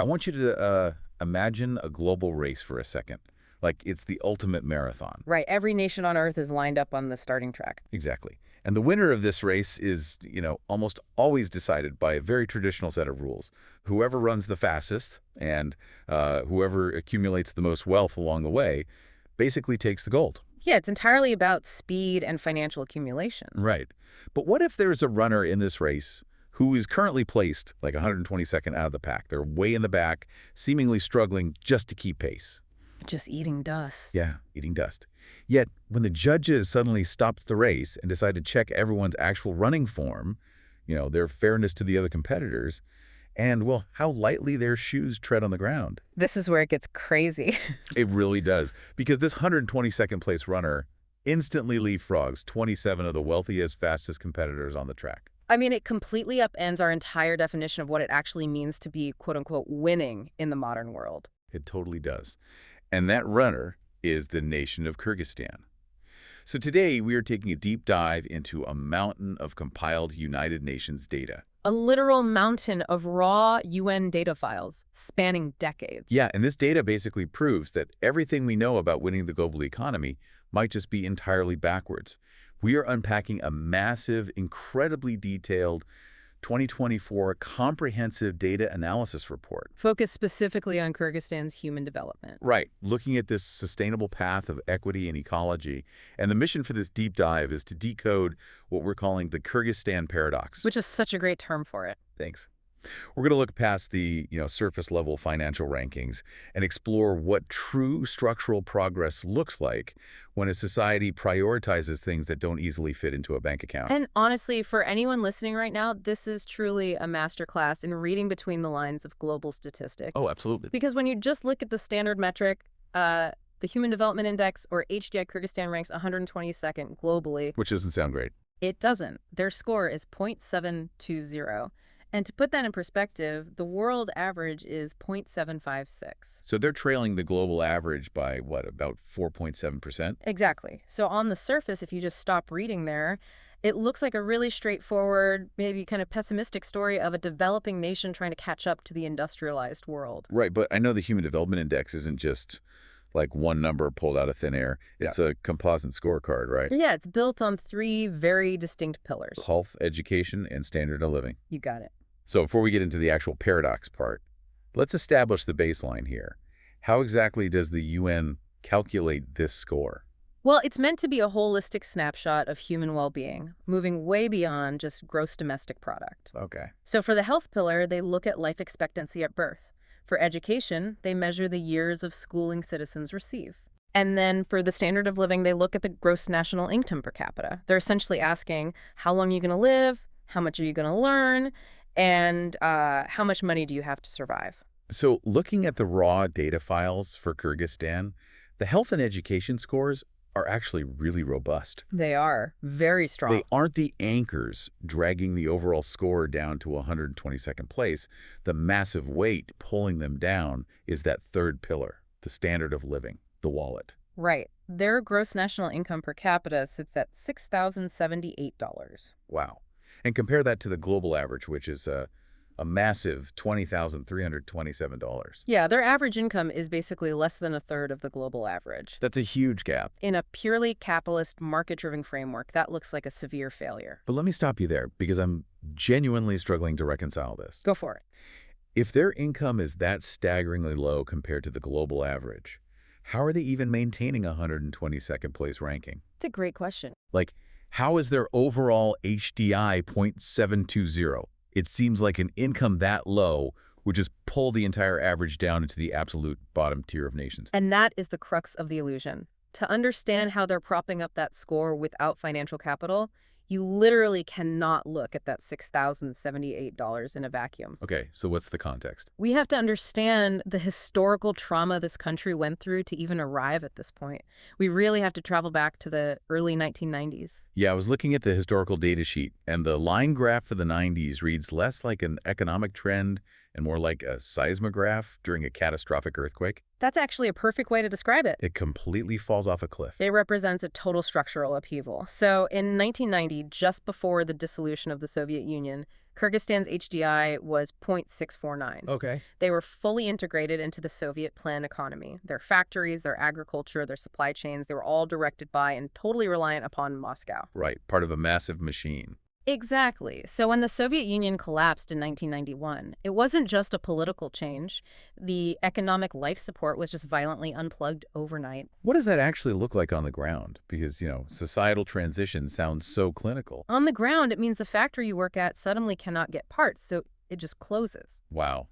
I want you to imagine a global race for a second. Like it's the ultimate marathon. Right. Every nation on Earth is lined up on the starting track. Exactly. And the winner of this race is, almost always decided by a very traditional set of rules. Whoever runs the fastest and whoever accumulates the most wealth along the way basically takes the gold. Yeah, it's entirely about speed and financial accumulation. Right. But what if there's a runner in this race who is currently placed like 122nd out of the pack? They're way in the back, seemingly struggling just to keep pace. Just eating dust. Yeah, eating dust. Yet, when the judges suddenly stopped the race and decided to check everyone's actual running form, their fairness to the other competitors, and, well, how lightly their shoes tread on the ground. This is where it gets crazy. It really does. Because this 122nd place runner instantly leapfrogs 27 of the wealthiest, fastest competitors on the track. I mean, it completely upends our entire definition of what it actually means to be, quote-unquote, winning in the modern world. It totally does. And that runner is the nation of Kyrgyzstan. So today we are taking a deep dive into a mountain of compiled United Nations data. A literal mountain of raw UN data files spanning decades. Yeah, and this data basically proves that everything we know about winning the global economy might just be entirely backwards. We are unpacking a massive, incredibly detailed 2024 comprehensive data analysis report. Focused specifically on Kyrgyzstan's human development. Right, looking at this sustainable path of equity and ecology. And the mission for this deep dive is to decode what we're calling the Kyrgyzstan Paradox. Which is such a great term for it. Thanks. We're going to look past the, surface level financial rankings and explore what true structural progress looks like when a society prioritizes things that don't easily fit into a bank account. And honestly, for anyone listening right now, this is truly a masterclass in reading between the lines of global statistics. Oh, absolutely. Because when you just look at the standard metric, the Human Development Index, or HDI, Kyrgyzstan ranks 122nd globally. Which doesn't sound great. It doesn't. Their score is 0.720. And to put that in perspective, the world average is 0.756. So they're trailing the global average by, what, about 4.7%? Exactly. So on the surface, if you just stop reading there, it looks like a really straightforward, maybe kind of pessimistic story of a developing nation trying to catch up to the industrialized world. Right, but I know the Human Development Index isn't just like one number pulled out of thin air. It's a composite scorecard, right? Yeah, it's built on three very distinct pillars. Health, education, and standard of living. You got it. So before we get into the actual paradox part, let's establish the baseline here. How exactly does the UN calculate this score? Well, it's meant to be a holistic snapshot of human well-being, moving way beyond just gross domestic product. Okay. So for the health pillar, they look at life expectancy at birth. For education, they measure the years of schooling citizens receive. And then for the standard of living, they look at the gross national income per capita. They're essentially asking, how long are you going to live? How much are you going to learn? And how much money do you have to survive? So looking at the raw data files for Kyrgyzstan, the health and education scores are actually really robust. They are very strong. They aren't the anchors dragging the overall score down to 122nd place. The massive weight pulling them down is that third pillar, the standard of living, the wallet. Right. Their gross national income per capita sits at $6,078. Wow. And compare that to the global average, which is a massive $20,327. Yeah, their average income is basically less than a third of the global average. That's a huge gap. In a purely capitalist, market-driven framework, that looks like a severe failure. But let me stop you there, because I'm genuinely struggling to reconcile this. Go for it. If their income is that staggeringly low compared to the global average, how are they even maintaining a 122nd place ranking? It's a great question. Like, how is their overall HDI 0.720? It seems like an income that low would just pull the entire average down into the absolute bottom tier of nations. And that is the crux of the illusion. To understand how they're propping up that score without financial capital, you literally cannot look at that $6,078 in a vacuum. Okay, so what's the context? We have to understand the historical trauma this country went through to even arrive at this point. We really have to travel back to the early 1990s. Yeah, I was looking at the historical data sheet, and the line graph for the 90s reads less like an economic trend and more like a seismograph during a catastrophic earthquake. That's actually a perfect way to describe it. It completely falls off a cliff. It represents a total structural upheaval. So in 1990, just before the dissolution of the Soviet Union, Kyrgyzstan's HDI was 0.649. Okay. They were fully integrated into the Soviet planned economy. Their factories, their agriculture, their supply chains, they were all directed by and totally reliant upon Moscow. Right, part of a massive machine. Exactly. So when the Soviet Union collapsed in 1991, it wasn't just a political change. The economic life support was just violently unplugged overnight. What does that actually look like on the ground? Because, societal transition sounds so clinical. On the ground, it means the factory you work at suddenly cannot get parts, so it just closes. Wow.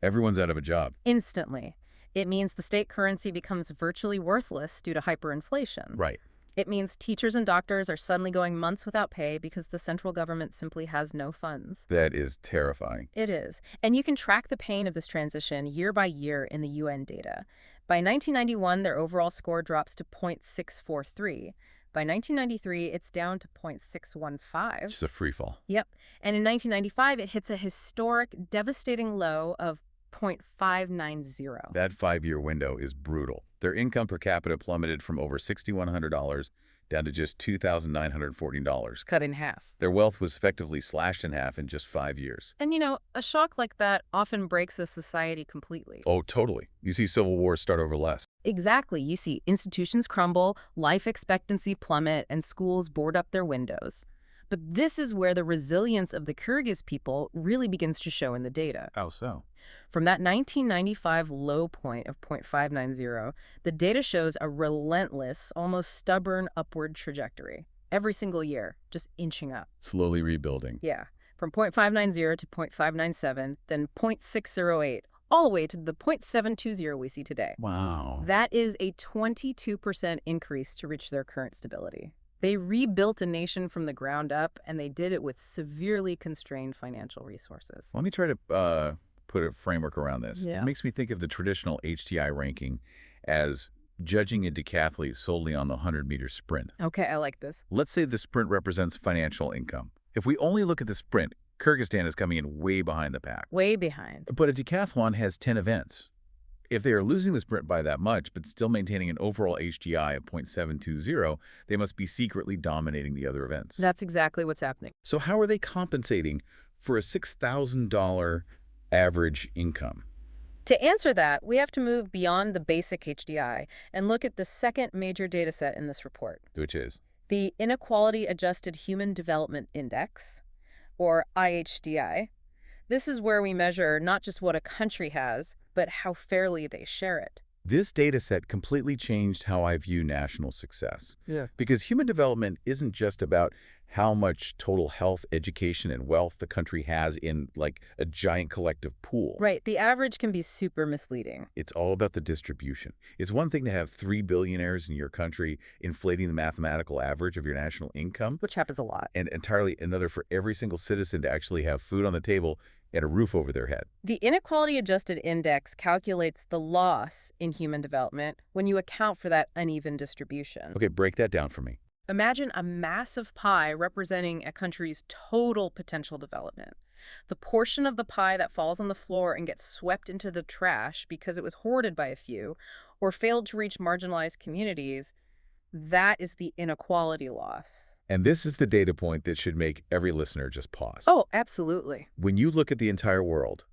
Everyone's out of a job. Instantly. It means the state currency becomes virtually worthless due to hyperinflation. Right. It means teachers and doctors are suddenly going months without pay because the central government simply has no funds. That is terrifying. It is. And you can track the pain of this transition year by year in the UN data. By 1991, their overall score drops to 0.643. By 1993, it's down to 0.615. Just a free fall. Yep. And in 1995, it hits a historic, devastating low of 0.590. That 5-year window is brutal. Their income per capita plummeted from over $6,100 down to just $2,914. Cut in half. Their wealth was effectively slashed in half in just 5 years. And a shock like that often breaks a society completely. Oh, totally. You see civil wars start over less. Exactly. You see institutions crumble, life expectancy plummet, and schools board up their windows. But this is where the resilience of the Kyrgyz people really begins to show in the data. How so? From that 1995 low point of 0.590, the data shows a relentless, almost stubborn upward trajectory. Every single year, just inching up. Slowly rebuilding. Yeah. From 0.590 to 0.597, then 0.608, all the way to the 0.720 we see today. Wow. That is a 22% increase to reach their current stability. They rebuilt a nation from the ground up, and they did it with severely constrained financial resources. Let me try to put a framework around this. Yeah. It makes me think of the traditional HTI ranking as judging a decathlete solely on the 100-meter sprint. Okay, I like this. Let's say the sprint represents financial income. If we only look at the sprint, Kyrgyzstan is coming in way behind the pack. Way behind. But a decathlon has 10 events. If they are losing the sprint by that much, but still maintaining an overall HDI of 0.720, they must be secretly dominating the other events. That's exactly what's happening. So how are they compensating for a $6,000 average income? To answer that, we have to move beyond the basic HDI and look at the second major data set in this report. Which is? The Inequality Adjusted Human Development Index, or IHDI. This is where we measure not just what a country has, but how fairly they share it. This data set completely changed how I view national success. Yeah. Because human development isn't just about how much total health, education, and wealth the country has in, like, a giant collective pool. Right. The average can be super misleading. It's all about the distribution. It's one thing to have 3 billionaires in your country inflating the mathematical average of your national income, Which happens a lot. and entirely another for every single citizen to actually have food on the table and a roof over their head. The Inequality Adjusted Index calculates the loss in human development when you account for that uneven distribution. Okay, break that down for me. Imagine a massive pie representing a country's total potential development. The portion of the pie that falls on the floor and gets swept into the trash because it was hoarded by a few or failed to reach marginalized communities, that is the inequality loss. And this is the data point that should make every listener just pause. Oh, absolutely. When you look at the entire world,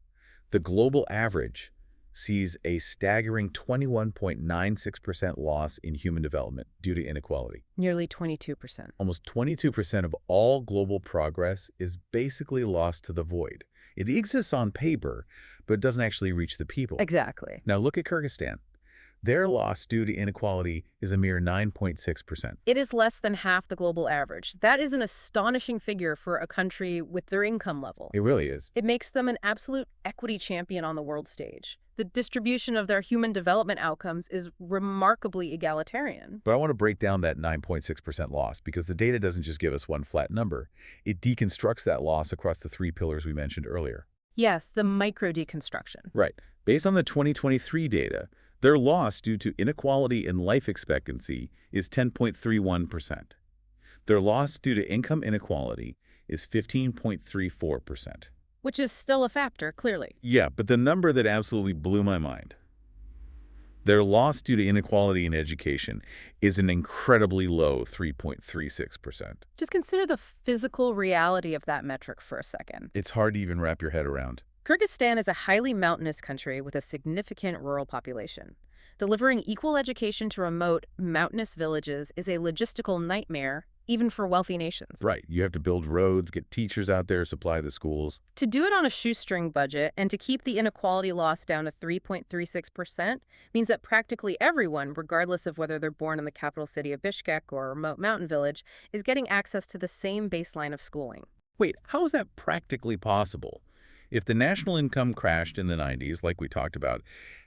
the global average sees a staggering 21.96% loss in human development due to inequality. Nearly 22%. Almost 22% of all global progress is basically lost to the void. It exists on paper, but it doesn't actually reach the people. Exactly. Now look at Kyrgyzstan. Their loss due to inequality is a mere 9.6%. It is less than half the global average. That is an astonishing figure for a country with their income level. It really is. It makes them an absolute equity champion on the world stage. The distribution of their human development outcomes is remarkably egalitarian. But I want to break down that 9.6% loss because the data doesn't just give us one flat number. It deconstructs that loss across the 3 pillars we mentioned earlier. Yes, the micro-deconstruction. Right. Based on the 2023 data, their loss due to inequality in life expectancy is 10.31%. Their loss due to income inequality is 15.34%. Which is still a factor, clearly. Yeah, but the number that absolutely blew my mind. Their loss due to inequality in education is an incredibly low 3.36%. Just consider the physical reality of that metric for a second. It's hard to even wrap your head around. Kyrgyzstan is a highly mountainous country with a significant rural population. Delivering equal education to remote, mountainous villages is a logistical nightmare, even for wealthy nations. Right, you have to build roads, get teachers out there, supply the schools. To do it on a shoestring budget and to keep the inequality loss down to 3.36% means that practically everyone, regardless of whether they're born in the capital city of Bishkek or a remote mountain village, is getting access to the same baseline of schooling. Wait, how is that practically possible? If the national income crashed in the 90s, like we talked about,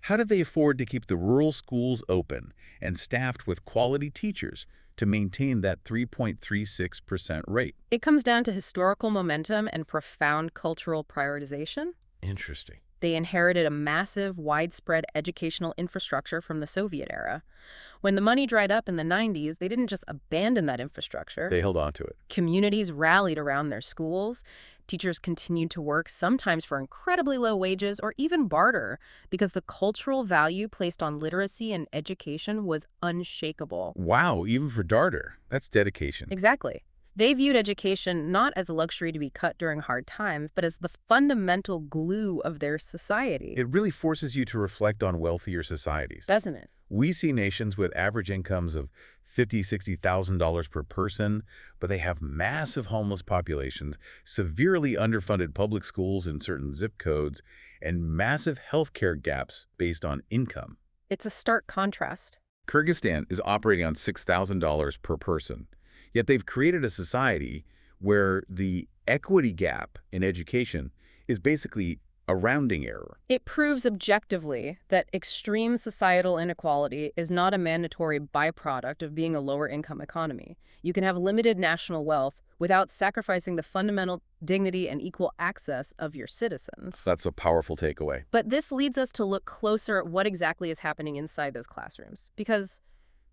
how did they afford to keep the rural schools open and staffed with quality teachers to maintain that 3.36% rate? It comes down to historical momentum and profound cultural prioritization. Interesting. They inherited a massive, widespread educational infrastructure from the Soviet era. When the money dried up in the 90s, they didn't just abandon that infrastructure. They held on to it. Communities rallied around their schools. Teachers continued to work, sometimes for incredibly low wages or even barter, because the cultural value placed on literacy and education was unshakable. Wow, even for Darter. That's dedication. Exactly. They viewed education not as a luxury to be cut during hard times, but as the fundamental glue of their society. It really forces you to reflect on wealthier societies. Doesn't it? We see nations with average incomes of $50,000, $60,000 per person, but they have massive homeless populations, severely underfunded public schools in certain zip codes, and massive healthcare gaps based on income. It's a stark contrast. Kyrgyzstan is operating on $6,000 per person, yet they've created a society where the equity gap in education is basically a rounding error. It proves objectively that extreme societal inequality is not a mandatory byproduct of being a lower-income economy. You can have limited national wealth without sacrificing the fundamental dignity and equal access of your citizens. That's a powerful takeaway. But this leads us to look closer at what exactly is happening inside those classrooms. Because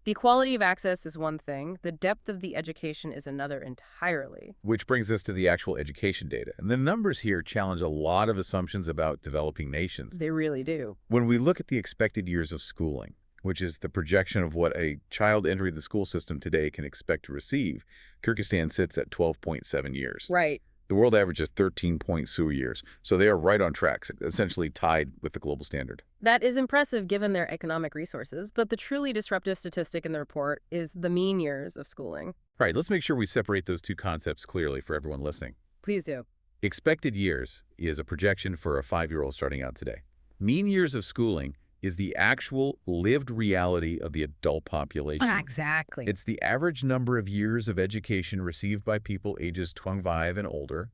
the equality of access is one thing, the depth of the education is another entirely. Which brings us to the actual education data. And the numbers here challenge a lot of assumptions about developing nations. They really do. When we look at the expected years of schooling, which is the projection of what a child entering the school system today can expect to receive, Kyrgyzstan sits at 12.7 years. Right. The world average is 13.2 years, so they are right on track, essentially tied with the global standard. That is impressive given their economic resources, but the truly disruptive statistic in the report is the mean years of schooling. Right, let's make sure we separate those two concepts clearly for everyone listening. Please do. Expected years is a projection for a 5-year-old starting out today. Mean years of schooling is the actual lived reality of the adult population. Exactly. It's the average number of years of education received by people ages 25 and older.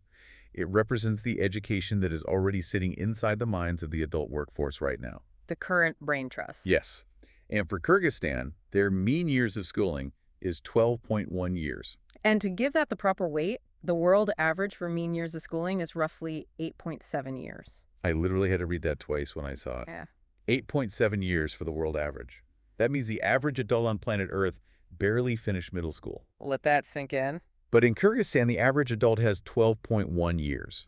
It represents the education that is already sitting inside the minds of the adult workforce right now. The current brain trust. Yes. And for Kyrgyzstan, their mean years of schooling is 12.1 years. And to give that the proper weight, the world average for mean years of schooling is roughly 8.7 years. I literally had to read that twice when I saw it. Yeah. 8.7 years for the world average. That means the average adult on planet Earth barely finished middle school. Let that sink in. But in Kyrgyzstan, the average adult has 12.1 years.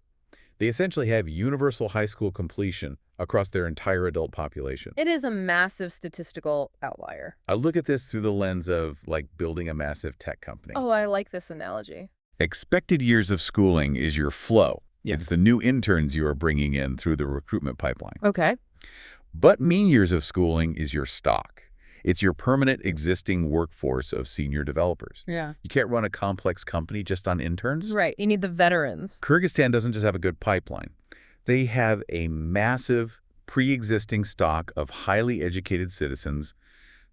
They essentially have universal high school completion across their entire adult population. It is a massive statistical outlier. I look at this through the lens of, like, building a massive tech company. Oh, I like this analogy. Expected years of schooling is your flow. It's the new interns you are bringing in through the recruitment pipeline. Okay. But mean years of schooling is your stock. It's your permanent existing workforce of senior developers. Yeah. You can't run a complex company just on interns. Right. You need the veterans. Kyrgyzstan doesn't just have a good pipeline. They have a massive pre-existing stock of highly educated citizens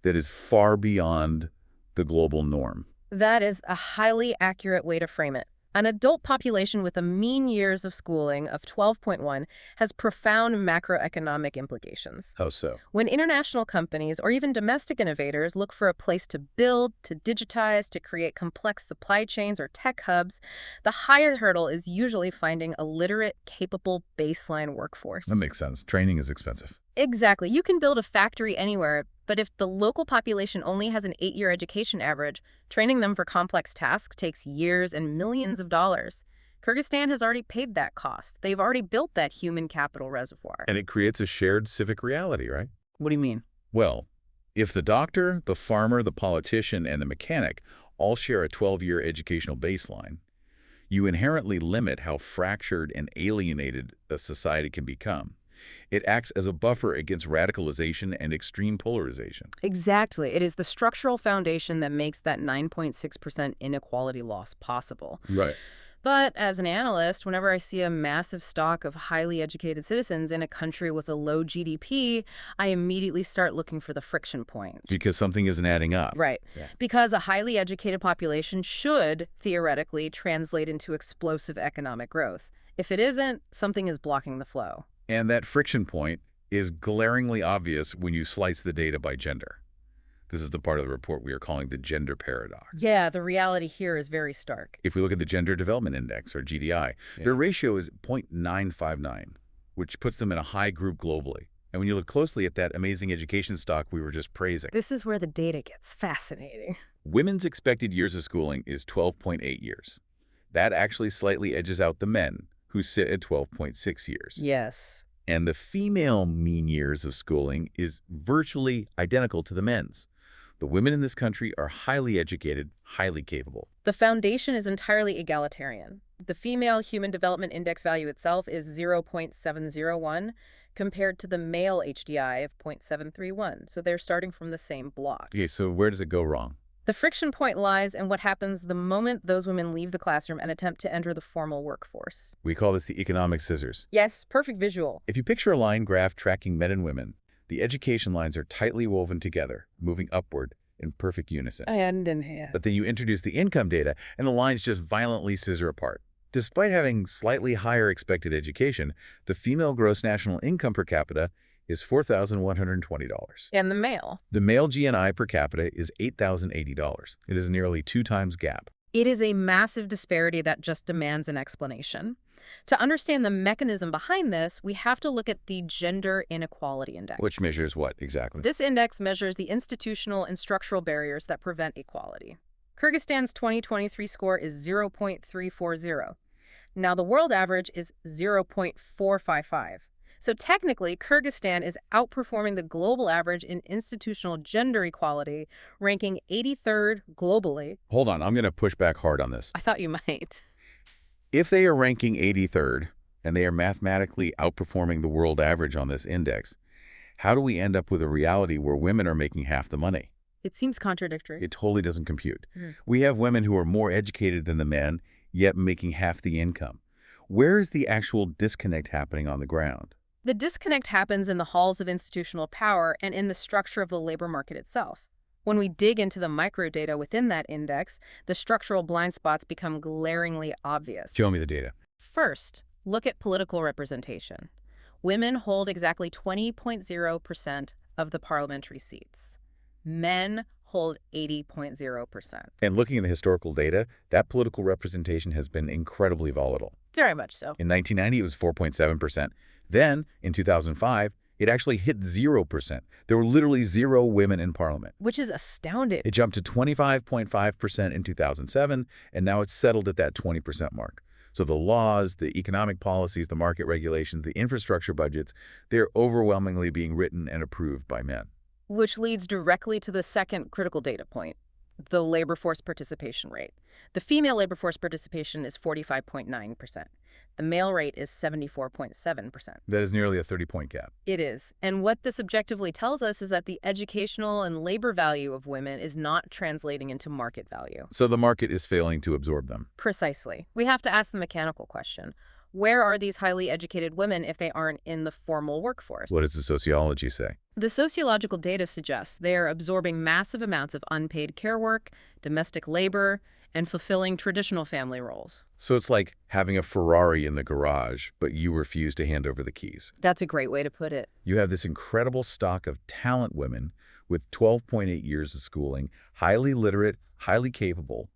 that is far beyond the global norm. That is a highly accurate way to frame it. An adult population with a mean years of schooling of 12.1 has profound macroeconomic implications. How so? When international companies or even domestic innovators look for a place to build, to digitize, to create complex supply chains or tech hubs, the higher hurdle is usually finding a literate, capable baseline workforce. That makes sense. Training is expensive. Exactly. You can build a factory anywhere, but if the local population only has an 8-year education average, training them for complex tasks takes years and millions of dollars. Kyrgyzstan has already paid that cost. They've already built that human capital reservoir. And it creates a shared civic reality, right? What do you mean? Well, if the doctor, the farmer, the politician, and the mechanic all share a 12-year educational baseline, you inherently limit how fractured and alienated a society can become. It acts as a buffer against radicalization and extreme polarization. Exactly. It is the structural foundation that makes that 9.6% inequality loss possible. Right. But as an analyst, whenever I see a massive stock of highly educated citizens in a country with a low GDP, I immediately start looking for the friction point. Because something isn't adding up. Right. Yeah. Because a highly educated population should, theoretically, translate into explosive economic growth. If it isn't, something is blocking the flow. And that friction point is glaringly obvious when you slice the data by gender. This is the part of the report we are calling the gender paradox. Yeah, the reality here is very stark. If we look at the Gender Development Index, or GDI, their ratio is 0.959, which puts them in a high group globally. And when you look closely at that amazing education stock we were just praising, This is where the data gets fascinating. women's expected years of schooling is 12.8 years. That actually slightly edges out the men, who sit at 12.6 years. Yes. And the female mean years of schooling is virtually identical to the men's. The women in this country are highly educated, highly capable. The foundation is entirely egalitarian. The female human development index value itself is 0.701 compared to the male HDI of 0.731. So they're starting from the same block. Okay, so where does it go wrong? The friction point lies in what happens the moment those women leave the classroom and attempt to enter the formal workforce. We call this the economic scissors. Yes, perfect visual. If you picture a line graph tracking men and women, the education lines are tightly woven together, moving upward in perfect unison. But then you introduce the income data, and the lines just violently scissor apart. Despite having slightly higher expected education, the female gross national income per capita is $4,120. And the male? The male GNI per capita is $8,080. It is nearly 2 times gap. It is a massive disparity that just demands an explanation. To understand the mechanism behind this, we have to look at the Gender Inequality Index. Which measures what exactly? This index measures the institutional and structural barriers that prevent equality. Kyrgyzstan's 2023 score is 0.340. Now, the world average is 0.455. So technically, Kyrgyzstan is outperforming the global average in institutional gender equality, ranking 83rd globally. Hold on, I'm going to push back hard on this. I thought you might. If they are ranking 83rd, and they are mathematically outperforming the world average on this index, how do we end up with a reality where women are making half the money? It seems contradictory. It totally doesn't compute. We have women who are more educated than the men, yet making half the income. Where is the actual disconnect happening on the ground? The disconnect happens in the halls of institutional power and in the structure of the labor market itself. When we dig into the microdata within that index, the structural blind spots become glaringly obvious. Show me the data. First, look at political representation. Women hold exactly 20.0% of the parliamentary seats. Men hold 80.0%. And looking at the historical data, that political representation has been incredibly volatile. Very much so. In 1990, it was 4.7%. Then, in 2005, it actually hit 0%. There were literally 0 women in parliament. Which is astounding. It jumped to 25.5% in 2007, and now it's settled at that 20% mark. So the laws, the economic policies, the market regulations, the infrastructure budgets, they're overwhelmingly being written and approved by men. Which leads directly to the second critical data point, the labor force participation rate. The female labor force participation is 45.9%. The male rate is 74.7%. That is nearly a 30-point gap. It is. And what this objectively tells us is that the educational and labor value of women is not translating into market value. So the market is failing to absorb them. Precisely. We have to ask the mechanical question. Where are these highly educated women if they aren't in the formal workforce? What does the sociology say? The sociological data suggests they are absorbing massive amounts of unpaid care work, domestic labor, and fulfilling traditional family roles. So it's like having a Ferrari in the garage, but you refuse to hand over the keys. That's a great way to put it. You have this incredible stock of talent women with 12.8 years of schooling, highly literate, highly capable,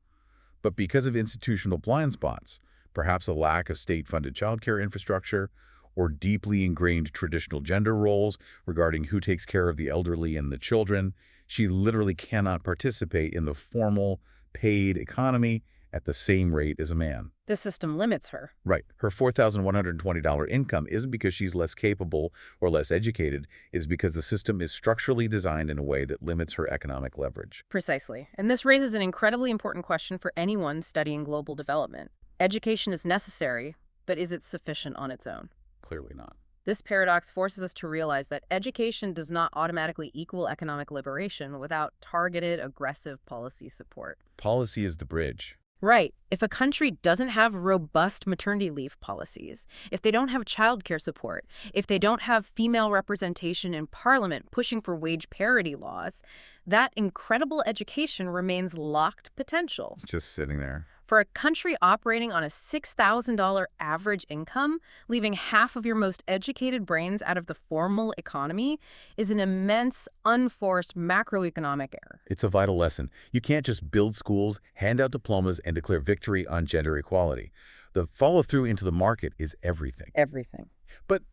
but because of institutional blind spots, perhaps a lack of state-funded childcare infrastructure, or deeply ingrained traditional gender roles regarding who takes care of the elderly and the children, she literally cannot participate in the formal, paid economy at the same rate as a man. The system limits her. Right. Her $4,120 income isn't because she's less capable or less educated. It's because the system is structurally designed in a way that limits her economic leverage. Precisely. And this raises an incredibly important question for anyone studying global development. Education is necessary, but is it sufficient on its own? Clearly not. This paradox forces us to realize that education does not automatically equal economic liberation without targeted, aggressive policy support. Policy is the bridge. Right. If a country doesn't have robust maternity leave policies, if they don't have childcare support, if they don't have female representation in parliament pushing for wage parity laws, that incredible education remains locked potential. Just sitting there. For a country operating on a $6,000 average income, leaving half of your most educated brains out of the formal economy is an immense, unforced macroeconomic error. It's a vital lesson. You can't just build schools, hand out diplomas, and declare victory on gender equality. The follow-through into the market is everything. Everything. But,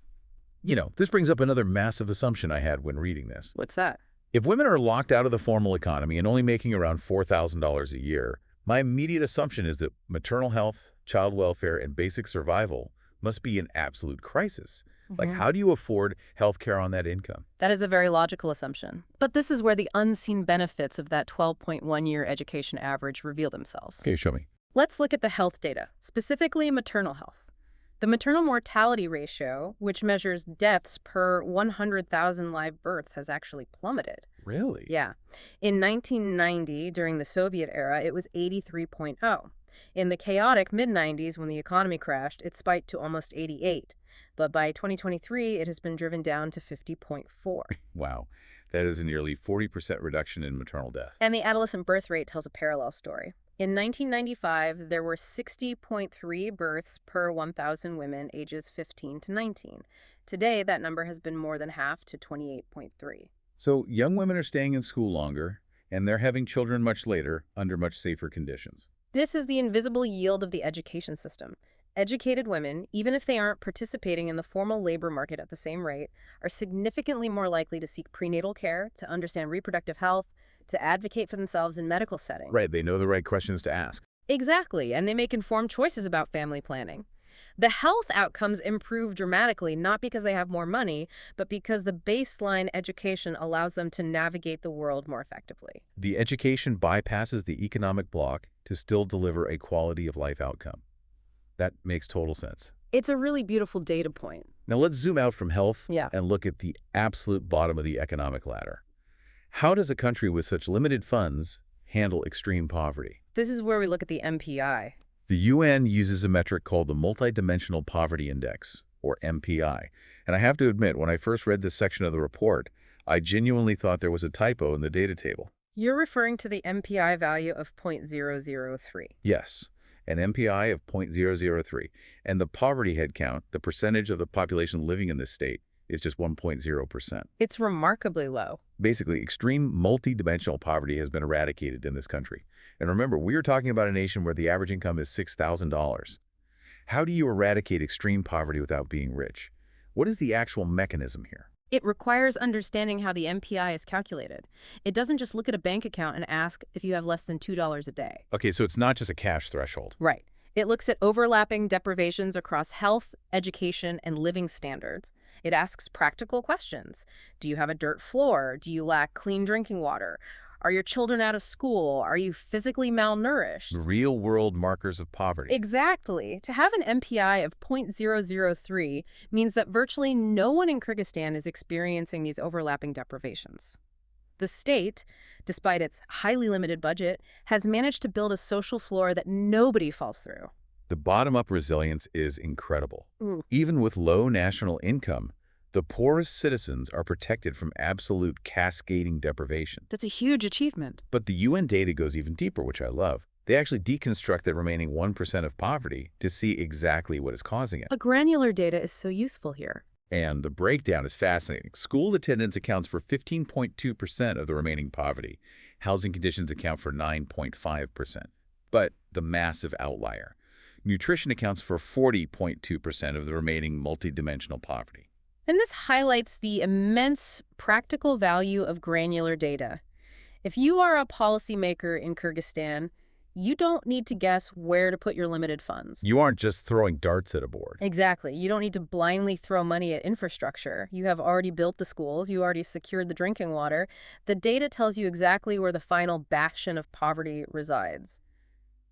this brings up another massive assumption I had when reading this. What's that? If women are locked out of the formal economy and only making around $4,000 a year, my immediate assumption is that maternal health, child welfare, and basic survival must be an absolute crisis. Like, how do you afford health care on that income? That is a very logical assumption. But this is where the unseen benefits of that 12.1-year education average reveal themselves. Okay, show me. Let's look at the health data, specifically maternal health. The maternal mortality ratio, which measures deaths per 100,000 live births, has actually plummeted. Really? Yeah. In 1990, during the Soviet era, it was 83.0. In the chaotic mid-90s, when the economy crashed, it spiked to almost 88. But by 2023, it has been driven down to 50.4. Wow. That is a nearly 40% reduction in maternal death. And the adolescent birth rate tells a parallel story. In 1995, there were 60.3 births per 1,000 women ages 15 to 19. Today, that number has been more than half to 28.3. So young women are staying in school longer, and they're having children much later under much safer conditions. This is the invisible yield of the education system. Educated women, even if they aren't participating in the formal labor market at the same rate, are significantly more likely to seek prenatal care, to understand reproductive health, to advocate for themselves in medical settings. Right, they know the right questions to ask. Exactly, and they make informed choices about family planning. The health outcomes improve dramatically, not because they have more money, but because the baseline education allows them to navigate the world more effectively. The education bypasses the economic block to still deliver a quality of life outcome. That makes total sense. It's a really beautiful data point. Now let's zoom out from health Yeah. and look at the absolute bottom of the economic ladder. How does a country with such limited funds handle extreme poverty? This is where we look at the MPI. The UN uses a metric called the Multidimensional Poverty Index, or MPI. And I have to admit, when I first read this section of the report, I genuinely thought there was a typo in the data table. You're referring to the MPI value of 0.003. Yes, an MPI of 0.003. And the poverty head count, the percentage of the population living in this state, is just 1.0%. It's remarkably low. Basically, extreme multidimensional poverty has been eradicated in this country. And remember, we are talking about a nation where the average income is $6,000. How do you eradicate extreme poverty without being rich? What is the actual mechanism here? It requires understanding how the MPI is calculated. It doesn't just look at a bank account and ask if you have less than $2 a day. Okay, so it's not just a cash threshold. Right. It looks at overlapping deprivations across health, education, and living standards. It asks practical questions. Do you have a dirt floor? Do you lack clean drinking water? Are your children out of school? Are you physically malnourished? Real-world markers of poverty. Exactly. To have an MPI of 0.003 means that virtually no one in Kyrgyzstan is experiencing these overlapping deprivations. The state, despite its highly limited budget, has managed to build a social floor that nobody falls through. The bottom-up resilience is incredible. Ooh. Even with low national income, the poorest citizens are protected from absolute cascading deprivation. That's a huge achievement. But the UN data goes even deeper, which I love. They actually deconstruct the remaining 1% of poverty to see exactly what is causing it. A granular data is so useful here. And the breakdown is fascinating. School attendance accounts for 15.2% of the remaining poverty. Housing conditions account for 9.5%. But the massive outlier. Nutrition accounts for 40.2% of the remaining multidimensional poverty. And this highlights the immense practical value of granular data. If you are a policymaker in Kyrgyzstan, You don't need to guess where to put your limited funds. You aren't just throwing darts at a board. Exactly. You don't need to blindly throw money at infrastructure. You have already built the schools. You already secured the drinking water. The data tells you exactly where the final bastion of poverty resides.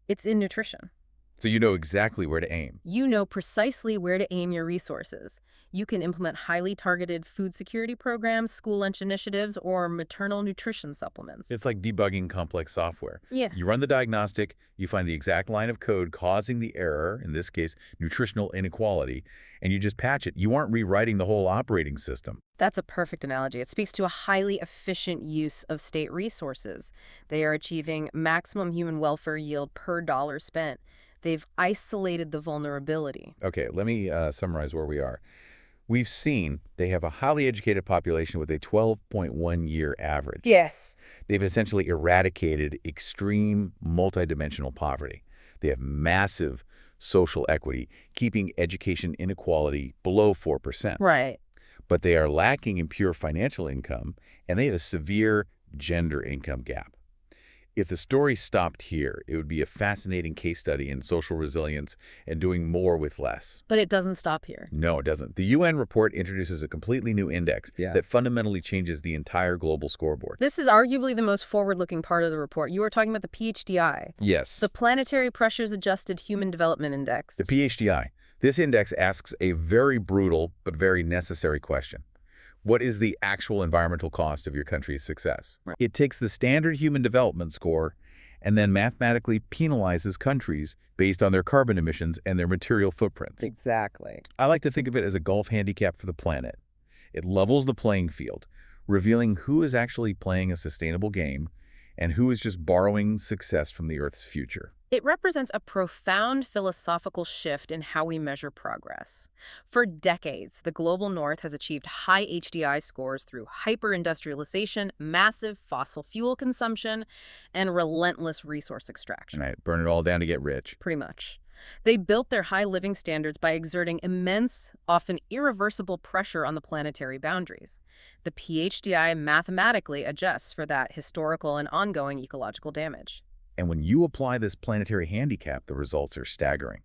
It's in nutrition. So you know exactly where to aim. You know precisely where to aim your resources. You can implement highly targeted food security programs, school lunch initiatives, or maternal nutrition supplements. It's like debugging complex software. Yeah. You run the diagnostic, you find the exact line of code causing the error, in this case, nutritional inequality, and you just patch it. You aren't rewriting the whole operating system. That's a perfect analogy. It speaks to a highly efficient use of state resources. They are achieving maximum human welfare yield per dollar spent. They've isolated the vulnerability. Okay, let me summarize where we are. We've seen they have a highly educated population with a 12.1-year average. Yes. They've essentially eradicated extreme multidimensional poverty. They have massive social equity, keeping education inequality below 4%. Right. But they are lacking in pure financial income, and they have a severe gender income gap. If the story stopped here, it would be a fascinating case study in social resilience and doing more with less. But it doesn't stop here. No, it doesn't. The UN report introduces a completely new index that fundamentally changes the entire global scoreboard. This is arguably the most forward-looking part of the report. You were talking about the PHDI. Yes. The Planetary Pressures Adjusted Human Development Index. The PHDI. This index asks a very brutal but very necessary question. What is the actual environmental cost of your country's success? Right. It takes the standard human development score and then mathematically penalizes countries based on their carbon emissions and their material footprints. Exactly. I like to think of it as a golf handicap for the planet. It levels the playing field, revealing who is actually playing a sustainable game and who is just borrowing success from the Earth's future. It represents a profound philosophical shift in how we measure progress. For decades, the global north has achieved high HDI scores through hyper-industrialization, massive fossil fuel consumption, and relentless resource extraction. Right, burn it all down to get rich. Pretty much. They built their high living standards by exerting immense, often irreversible pressure on the planetary boundaries. The PHDI mathematically adjusts for that historical and ongoing ecological damage. And when you apply this planetary handicap, the results are staggering.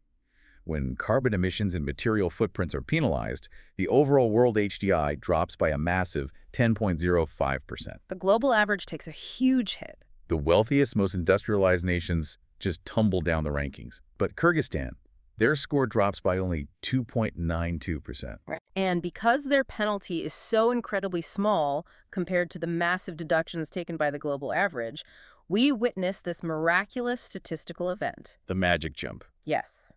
When carbon emissions and material footprints are penalized, the overall world HDI drops by a massive 10.05%. The global average takes a huge hit. The wealthiest, most industrialized nations just tumble down the rankings. But Kyrgyzstan, their score drops by only 2.92%. Right. And because their penalty is so incredibly small compared to the massive deductions taken by the global average, we witness this miraculous statistical event. The magic jump. Yes.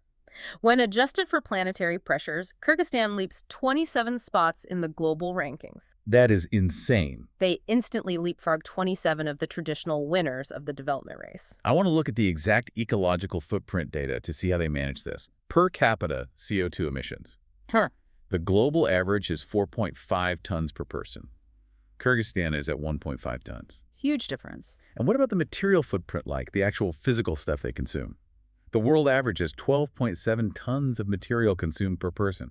When adjusted for planetary pressures, Kyrgyzstan leaps 27 spots in the global rankings. That is insane. They instantly leapfrog 27 of the traditional winners of the development race. I want to look at the exact ecological footprint data to see how they manage this. Per capita CO2 emissions. The global average is 4.5 tons per person. Kyrgyzstan is at 1.5 tons. Huge difference. And what about the material footprint, like the actual physical stuff they consume? The world average is 12.7 tons of material consumed per person.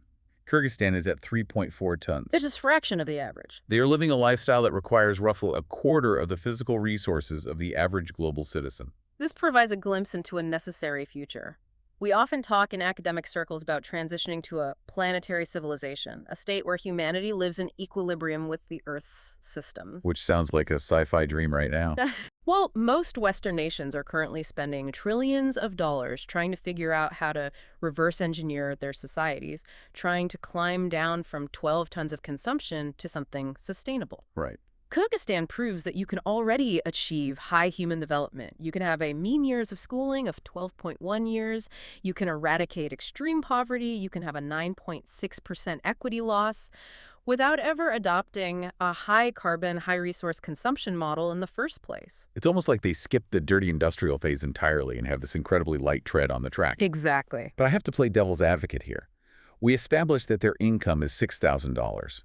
Kyrgyzstan is at 3.4 tons. It's just a fraction of the average. They are living a lifestyle that requires roughly a quarter of the physical resources of the average global citizen. This provides a glimpse into a necessary future. We often talk in academic circles about transitioning to a planetary civilization, a state where humanity lives in equilibrium with the Earth's systems. Which sounds like a sci-fi dream right now. Well, most Western nations are currently spending trillions of dollars trying to figure out how to reverse engineer their societies, trying to climb down from 12 tons of consumption to something sustainable. Right. Kyrgyzstan proves that you can already achieve high human development. You can have a mean years of schooling of 12.1 years. You can eradicate extreme poverty. You can have a 9.6% equity loss without ever adopting a high-carbon, high-resource consumption model in the first place. It's almost like they skipped the dirty industrial phase entirely and have this incredibly light tread on the track. Exactly. But I have to play devil's advocate here. We established that their income is $6,000.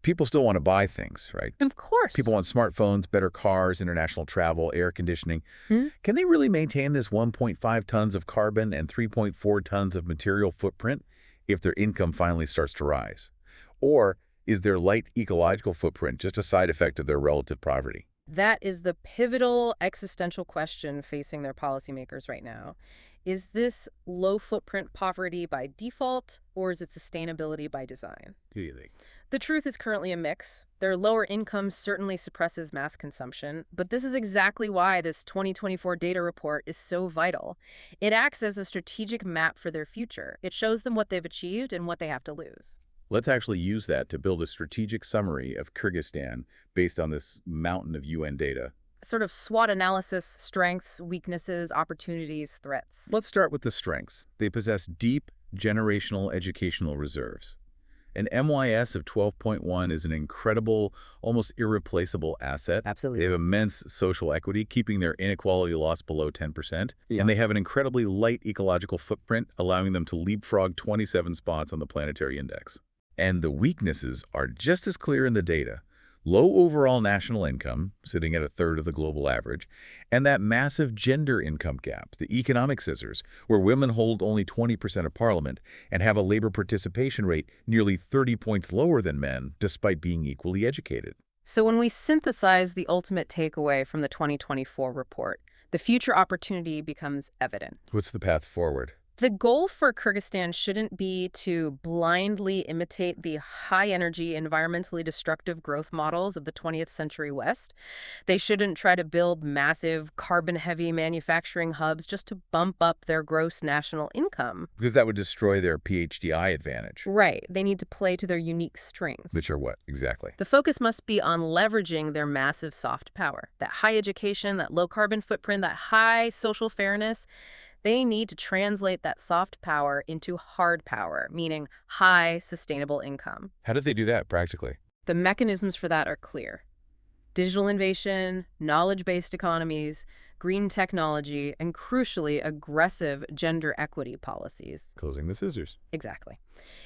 People still want to buy things, right? Of course. People want smartphones, better cars, international travel, air conditioning. Can they really maintain this 1.5 tons of carbon and 3.4 tons of material footprint if their income finally starts to rise? Or is their light ecological footprint just a side effect of their relative poverty? That is the pivotal existential question facing their policymakers right now. Is this low footprint poverty by default, or is it sustainability by design? Who do you think? The truth is currently a mix. Their lower income certainly suppresses mass consumption, but this is exactly why this 2024 data report is so vital. It acts as a strategic map for their future. It shows them what they've achieved and what they have to lose. Let's actually use that to build a strategic summary of Kyrgyzstan based on this mountain of UN data. Sort of SWOT analysis, strengths, weaknesses, opportunities, threats. Let's start with the strengths. They possess deep generational educational reserves. An MYS of 12.1 is an incredible, almost irreplaceable asset. Absolutely. They have immense social equity, keeping their inequality loss below 10%. Yeah. And they have an incredibly light ecological footprint, allowing them to leapfrog 27 spots on the planetary index. And the weaknesses are just as clear in the data. Low overall national income, sitting at a third of the global average, and that massive gender income gap, the economic scissors, where women hold only 20% of parliament and have a labor participation rate nearly 30 points lower than men, despite being equally educated. So when we synthesize the ultimate takeaway from the 2024 report, the future opportunity becomes evident. What's the path forward? The goal for Kyrgyzstan shouldn't be to blindly imitate the high-energy, environmentally destructive growth models of the 20th century West. They shouldn't try to build massive, carbon-heavy manufacturing hubs just to bump up their gross national income. Because that would destroy their PHDI advantage. Right. They need to play to their unique strengths. Which are what, exactly? The focus must be on leveraging their massive soft power, that high education, that low carbon footprint, that high social fairness. They need to translate that soft power into hard power, meaning high sustainable income. How did they do that practically? The mechanisms for that are clear. Digital innovation, knowledge-based economies, green technology, and crucially, aggressive gender equity policies. Closing the scissors. Exactly.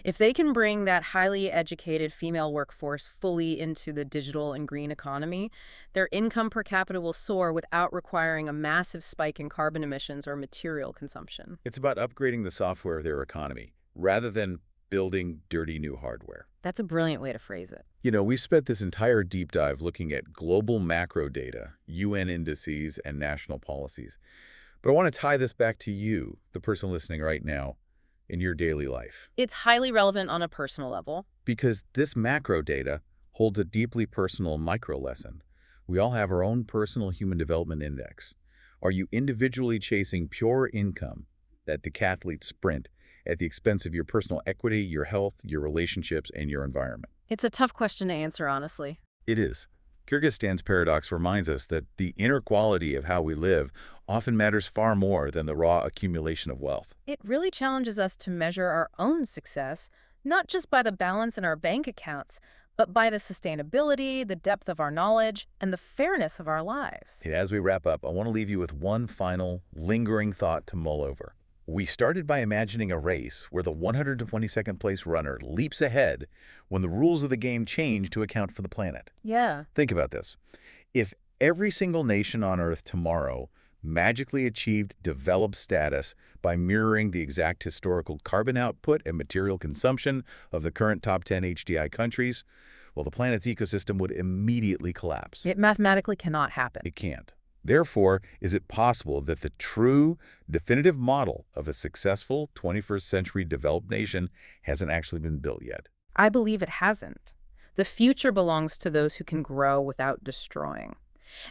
If they can bring that highly educated female workforce fully into the digital and green economy, their income per capita will soar without requiring a massive spike in carbon emissions or material consumption. It's about upgrading the software of their economy, rather than building dirty new hardware. That's a brilliant way to phrase it. You know, we spent this entire deep dive looking at global macro data, UN indices, and national policies. But I want to tie this back to you, the person listening right now, in your daily life. It's highly relevant on a personal level. Because this macro data holds a deeply personal micro lesson. We all have our own personal human development index. Are you individually chasing pure income, that decathlete sprint, at the expense of your personal equity, your health, your relationships, and your environment? It's a tough question to answer, honestly. It is. Kyrgyzstan's paradox reminds us that the inner quality of how we live often matters far more than the raw accumulation of wealth. It really challenges us to measure our own success, not just by the balance in our bank accounts, but by the sustainability, the depth of our knowledge, and the fairness of our lives. And as we wrap up, I want to leave you with one final, lingering thought to mull over. We started by imagining a race where the 122nd place runner leaps ahead when the rules of the game change to account for the planet. Yeah. Think about this. If every single nation on Earth tomorrow magically achieved developed status by mirroring the exact historical carbon output and material consumption of the current top 10 HDI countries, well, the planet's ecosystem would immediately collapse. It mathematically cannot happen. It can't. Therefore, is it possible that the true, definitive model of a successful 21st century developed nation hasn't actually been built yet? I believe it hasn't. The future belongs to those who can grow without destroying.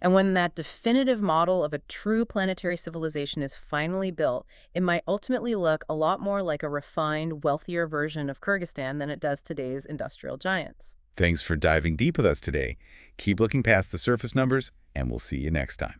And when that definitive model of a true planetary civilization is finally built, it might ultimately look a lot more like a refined, wealthier version of Kyrgyzstan than it does today's industrial giants. Thanks for diving deep with us today. Keep looking past the surface numbers, and we'll see you next time.